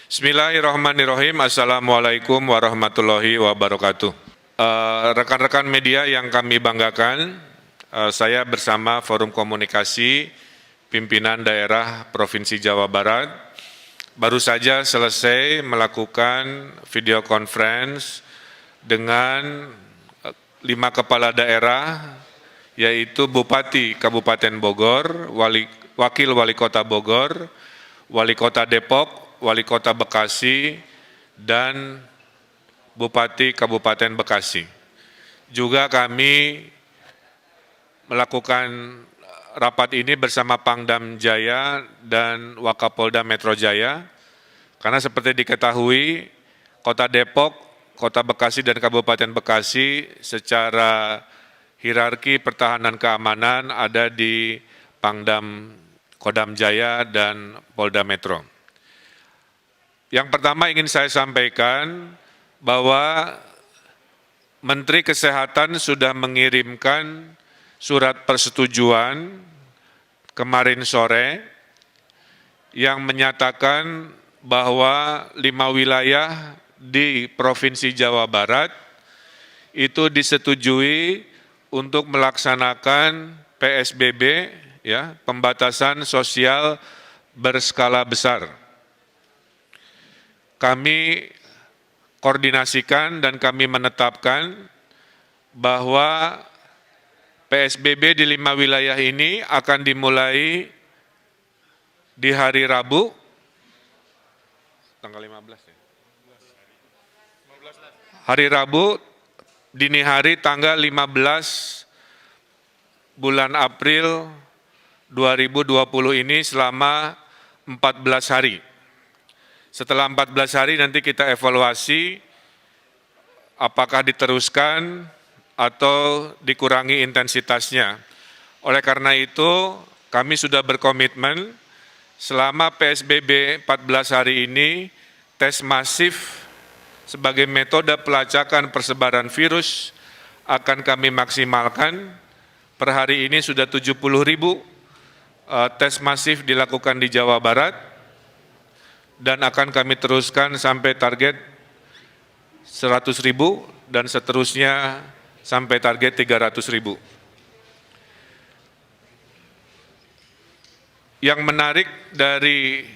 Bismillahirrahmanirrahim. Assalamualaikum warahmatullahi wabarakatuh. Rekan-rekan media yang kami banggakan, saya bersama Forum Komunikasi Pimpinan Daerah Provinsi Jawa Barat baru saja selesai melakukan video conference dengan 5 kepala daerah, yaitu Bupati Kabupaten Bogor, Wakil Wali Kota Bogor, Wali Kota Depok, Wali Kota Bekasi, dan Bupati Kabupaten Bekasi. Juga kami melakukan rapat ini bersama Pangdam Jaya dan Wakapolda Metro Jaya, karena seperti diketahui, Kota Depok, Kota Bekasi, dan Kabupaten Bekasi secara hierarki pertahanan keamanan ada di Pangdam Kodam Jaya dan Polda Metro. Yang pertama ingin saya sampaikan bahwa Menteri Kesehatan sudah mengirimkan surat persetujuan kemarin sore yang menyatakan bahwa 5 wilayah di Provinsi Jawa Barat itu disetujui untuk melaksanakan PSBB, ya, pembatasan sosial berskala besar. Kami koordinasikan dan kami menetapkan bahwa PSBB di 5 wilayah ini akan dimulai di hari Rabu, tanggal 15 ya? Hari Rabu, dini hari tanggal 15 bulan April 2020 ini selama 14 hari. Setelah 14 hari nanti kita evaluasi apakah diteruskan atau dikurangi intensitasnya. Oleh karena itu, kami sudah berkomitmen selama PSBB 14 hari ini, tes masif sebagai metode pelacakan persebaran virus akan kami maksimalkan. Per hari ini sudah 70.000 tes masif dilakukan di Jawa Barat, dan akan kami teruskan sampai target 100.000 dan seterusnya sampai target 300.000. Yang menarik dari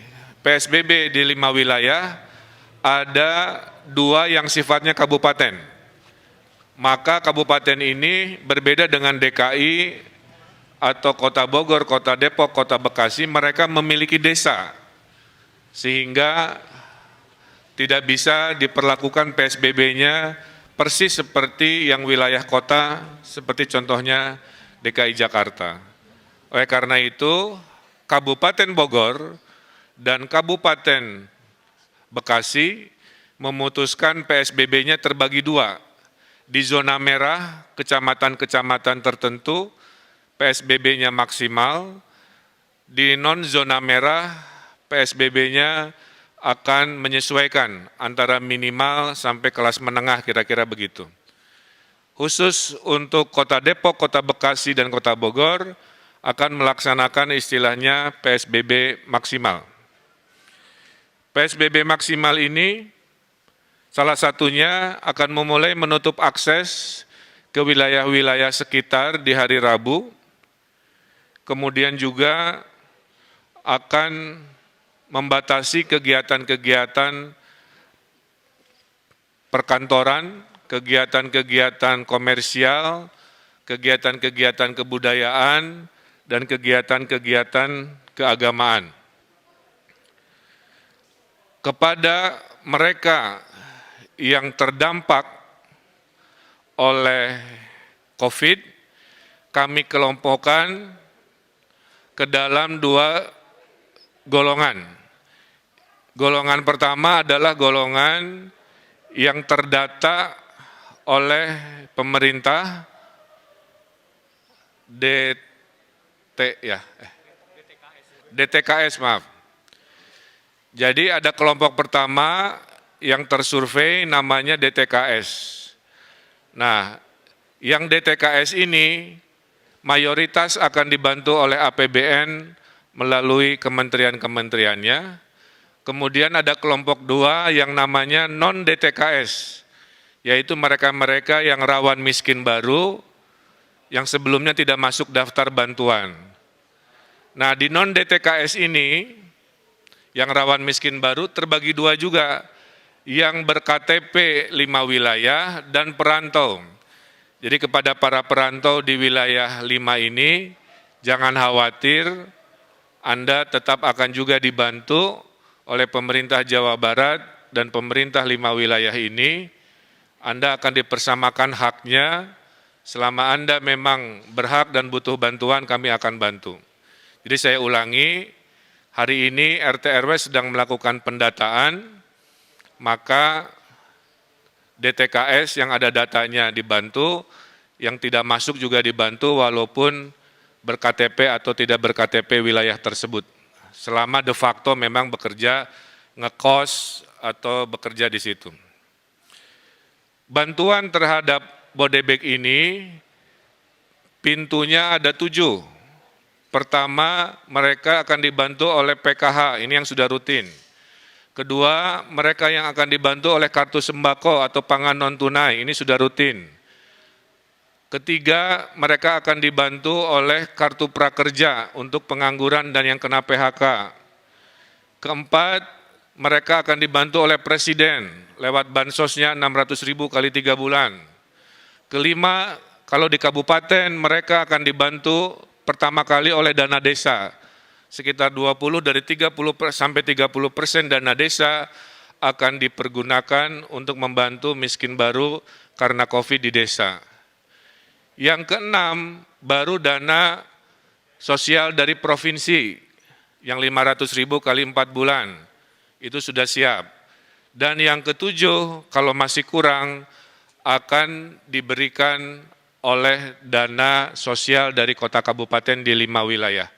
PSBB di 5 wilayah, ada 2 yang sifatnya kabupaten. Maka kabupaten ini berbeda dengan DKI atau Kota Bogor, Kota Depok, Kota Bekasi, mereka memiliki desa. Sehingga tidak bisa diperlakukan PSBB-nya persis seperti yang wilayah kota, seperti contohnya DKI Jakarta. Oleh karena itu, Kabupaten Bogor dan Kabupaten Bekasi memutuskan PSBB-nya terbagi 2. Di zona merah, kecamatan-kecamatan tertentu, PSBB-nya maksimal. Di non-zona merah, PSBB-nya akan menyesuaikan antara minimal sampai kelas menengah, kira-kira begitu. Khusus untuk Kota Depok, Kota Bekasi, dan Kota Bogor akan melaksanakan istilahnya PSBB maksimal. PSBB maksimal ini salah satunya akan memulai menutup akses ke wilayah-wilayah sekitar di hari Rabu, kemudian juga akan membatasi kegiatan-kegiatan perkantoran, kegiatan-kegiatan komersial, kegiatan-kegiatan kebudayaan, dan kegiatan-kegiatan keagamaan. Kepada mereka yang terdampak oleh COVID, kami kelompokkan ke dalam 2 golongan. Golongan pertama adalah golongan yang terdata oleh pemerintah DTKS, maaf. Jadi ada kelompok pertama yang tersurvei namanya DTKS. Nah, yang DTKS ini mayoritas akan dibantu oleh APBN melalui kementerian-kementeriannya, Kemudian ada kelompok 2 yang namanya non-DTKS, yaitu mereka-mereka yang rawan miskin baru, yang sebelumnya tidak masuk daftar bantuan. Nah, di non-DTKS ini, yang rawan miskin baru terbagi 2 juga, yang berKTP 5 wilayah dan perantau. Jadi kepada para perantau di wilayah 5 ini, jangan khawatir, Anda tetap akan juga dibantu oleh pemerintah Jawa Barat dan pemerintah 5 wilayah ini. Anda akan dipersamakan haknya, selama Anda memang berhak dan butuh bantuan, kami akan bantu. Jadi saya ulangi, hari ini RT RW sedang melakukan pendataan, maka DTKS yang ada datanya dibantu, yang tidak masuk juga dibantu walaupun berKTP atau tidak berKTP wilayah tersebut. Selama de facto memang bekerja ngekos atau bekerja di situ. Bantuan terhadap Bodebek ini pintunya ada 7. Pertama, mereka akan dibantu oleh PKH, ini yang sudah rutin. Kedua, mereka yang akan dibantu oleh kartu sembako atau pangan non-tunai, ini sudah rutin. Ketiga, mereka akan dibantu oleh kartu prakerja untuk pengangguran dan yang kena PHK. Keempat, mereka akan dibantu oleh Presiden lewat bansosnya 600.000 kali 3 bulan. Kelima, kalau di kabupaten mereka akan dibantu pertama kali oleh dana desa. Sekitar 20 dari 30 sampai 30% dana desa akan dipergunakan untuk membantu miskin baru karena COVID di desa. Yang keenam, baru dana sosial dari provinsi yang 500.000 kali 4 bulan, itu sudah siap. Dan yang ketujuh, kalau masih kurang, akan diberikan oleh dana sosial dari kota kabupaten di 5 wilayah.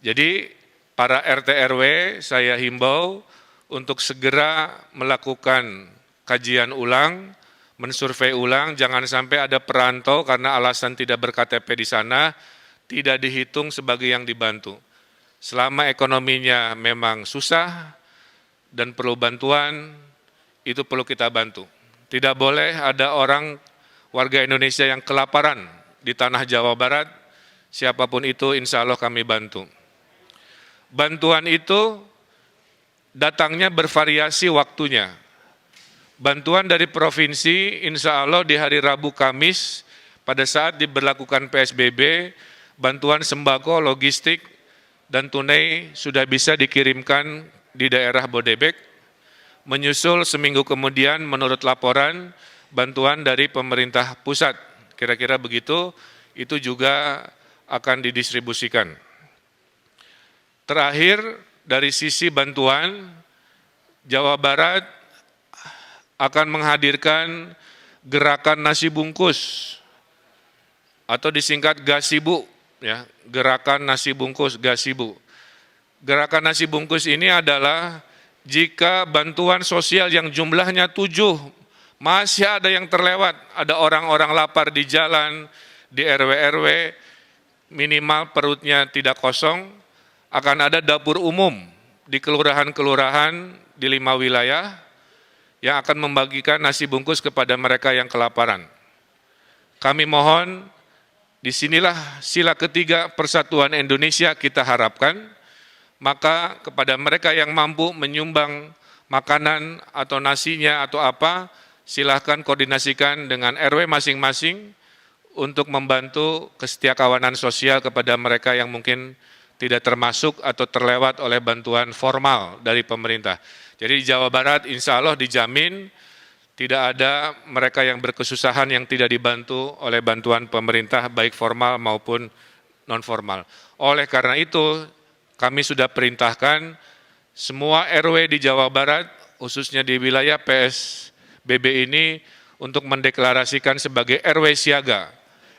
Jadi para RT RW saya himbau untuk segera melakukan kajian ulang, mensurvei ulang, jangan sampai ada perantau karena alasan tidak berKTP di sana, tidak dihitung sebagai yang dibantu. Selama ekonominya memang susah dan perlu bantuan, itu perlu kita bantu. Tidak boleh ada orang warga Indonesia yang kelaparan di tanah Jawa Barat, siapapun itu insya Allah kami bantu. Bantuan itu datangnya bervariasi waktunya. Bantuan dari provinsi insya Allah di hari Rabu Kamis pada saat diberlakukan PSBB, bantuan sembako, logistik, dan tunai sudah bisa dikirimkan di daerah Bodebek. Menyusul seminggu kemudian menurut laporan bantuan dari pemerintah pusat. Kira-kira begitu, itu juga akan didistribusikan. Terakhir, dari sisi bantuan, Jawa Barat akan menghadirkan gerakan nasi bungkus atau disingkat Gasibu, ya, gerakan nasi bungkus Gasibu. Gerakan nasi bungkus ini adalah jika bantuan sosial yang jumlahnya 7 masih ada yang terlewat, ada orang-orang lapar di jalan, di RW-RW, minimal perutnya tidak kosong, akan ada dapur umum di kelurahan-kelurahan di 5 wilayah yang akan membagikan nasi bungkus kepada mereka yang kelaparan. Kami mohon, disinilah sila ketiga persatuan Indonesia kita harapkan, maka kepada mereka yang mampu menyumbang makanan atau nasinya atau apa, silahkan koordinasikan dengan RW masing-masing untuk membantu kesetiakawanan sosial kepada mereka yang mungkin tidak termasuk atau terlewat oleh bantuan formal dari pemerintah. Jadi di Jawa Barat insya Allah dijamin tidak ada mereka yang berkesusahan yang tidak dibantu oleh bantuan pemerintah baik formal maupun non formal. Oleh karena itu kami sudah perintahkan semua RW di Jawa Barat khususnya di wilayah PSBB ini untuk mendeklarasikan sebagai RW siaga.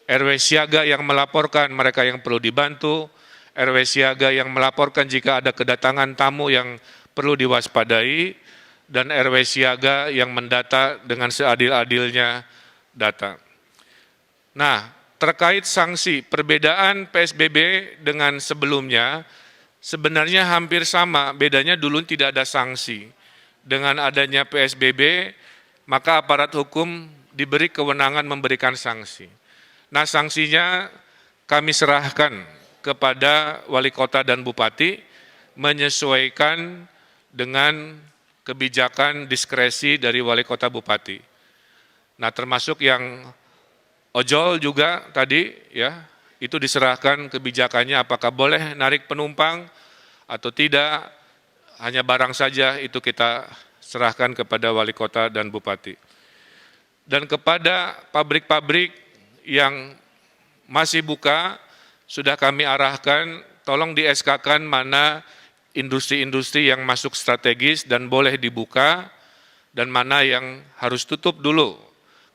RW siaga yang melaporkan mereka yang perlu dibantu, RW siaga yang melaporkan jika ada kedatangan tamu yang perlu diwaspadai, dan RW siaga yang mendata dengan seadil-adilnya data. Nah, terkait sanksi, perbedaan PSBB dengan sebelumnya, sebenarnya hampir sama, bedanya dulu tidak ada sanksi. Dengan adanya PSBB, maka aparat hukum diberi kewenangan memberikan sanksi. Nah, sanksinya kami serahkan kepada wali kota dan bupati menyesuaikan dengan kebijakan diskresi dari wali kota bupati. Nah, termasuk yang ojol juga tadi ya, itu diserahkan kebijakannya apakah boleh narik penumpang atau tidak, hanya barang saja itu kita serahkan kepada wali kota dan bupati. Dan kepada pabrik-pabrik yang masih buka, sudah kami arahkan, tolong di SK-kan mana industri-industri yang masuk strategis dan boleh dibuka, dan mana yang harus tutup dulu.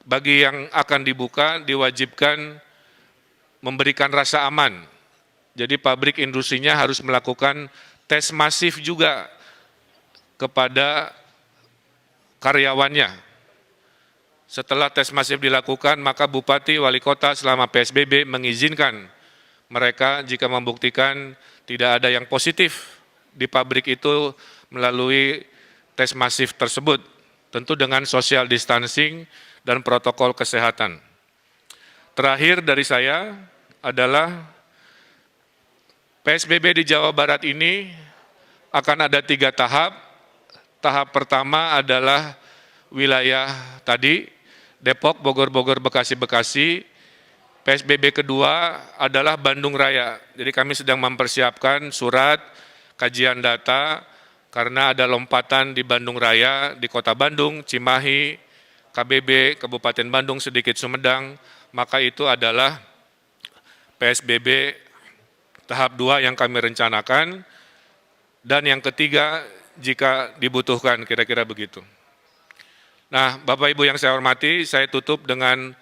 Bagi yang akan dibuka, diwajibkan memberikan rasa aman. Jadi pabrik industrinya harus melakukan tes masif juga kepada karyawannya. Setelah tes masif dilakukan, maka bupati, wali kota selama PSBB mengizinkan mereka jika membuktikan tidak ada yang positif di pabrik itu melalui tes masif tersebut, tentu dengan social distancing dan protokol kesehatan. Terakhir dari saya adalah PSBB di Jawa Barat ini akan ada 3 tahap. Tahap pertama adalah wilayah tadi, Depok, Bogor, Bekasi. PSBB kedua adalah Bandung Raya. Jadi kami sedang mempersiapkan surat kajian data karena ada lompatan di Bandung Raya, di Kota Bandung, Cimahi, KBB, Kabupaten Bandung, sedikit Sumedang, maka itu adalah PSBB tahap 2 yang kami rencanakan, dan yang ketiga jika dibutuhkan, kira-kira begitu. Nah, Bapak Ibu yang saya hormati, saya tutup dengan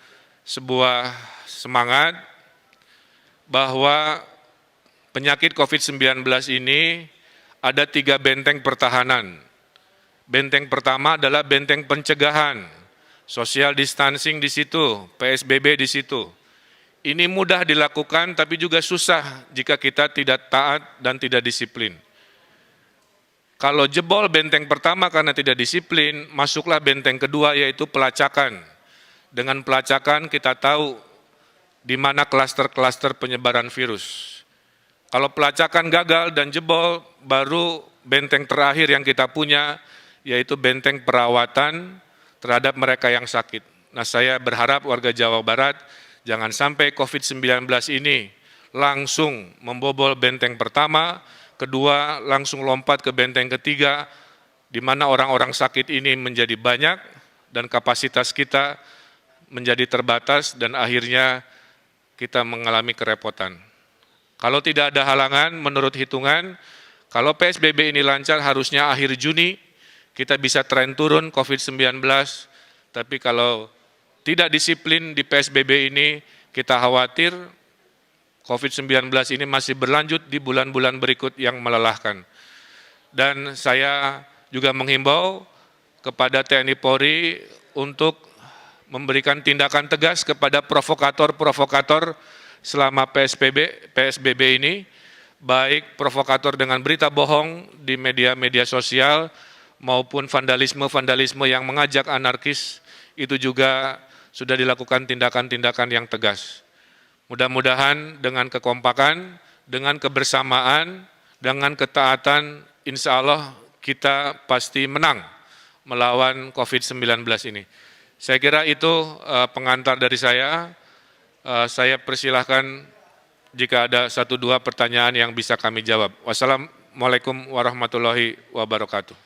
sebuah semangat bahwa penyakit COVID-19 ini ada 3 benteng pertahanan. Benteng pertama adalah benteng pencegahan, social distancing di situ, PSBB di situ. Ini mudah dilakukan tapi juga susah jika kita tidak taat dan tidak disiplin. Kalau jebol benteng pertama karena tidak disiplin, masuklah benteng kedua yaitu pelacakan. Dengan pelacakan kita tahu di mana klaster-klaster penyebaran virus. Kalau pelacakan gagal dan jebol, baru benteng terakhir yang kita punya yaitu benteng perawatan terhadap mereka yang sakit. Nah, saya berharap warga Jawa Barat jangan sampai COVID-19 ini langsung membobol benteng pertama, kedua langsung lompat ke benteng ketiga, di mana orang-orang sakit ini menjadi banyak dan kapasitas kita menjadi terbatas dan akhirnya kita mengalami kerepotan. Kalau tidak ada halangan, menurut hitungan, kalau PSBB ini lancar harusnya akhir Juni kita bisa tren turun COVID-19, tapi kalau tidak disiplin di PSBB ini, kita khawatir COVID-19 ini masih berlanjut di bulan-bulan berikut yang melelahkan. Dan saya juga menghimbau kepada TNI Polri untuk memberikan tindakan tegas kepada provokator-provokator selama PSBB ini, baik provokator dengan berita bohong di media-media sosial maupun vandalisme-vandalisme yang mengajak anarkis, itu juga sudah dilakukan tindakan-tindakan yang tegas. Mudah-mudahan dengan kekompakan, dengan kebersamaan, dengan ketaatan, insya Allah kita pasti menang melawan COVID-19 ini. Saya kira itu pengantar dari saya. Saya persilahkan jika ada 1-2 pertanyaan yang bisa kami jawab. Wassalamualaikum warahmatullahi wabarakatuh.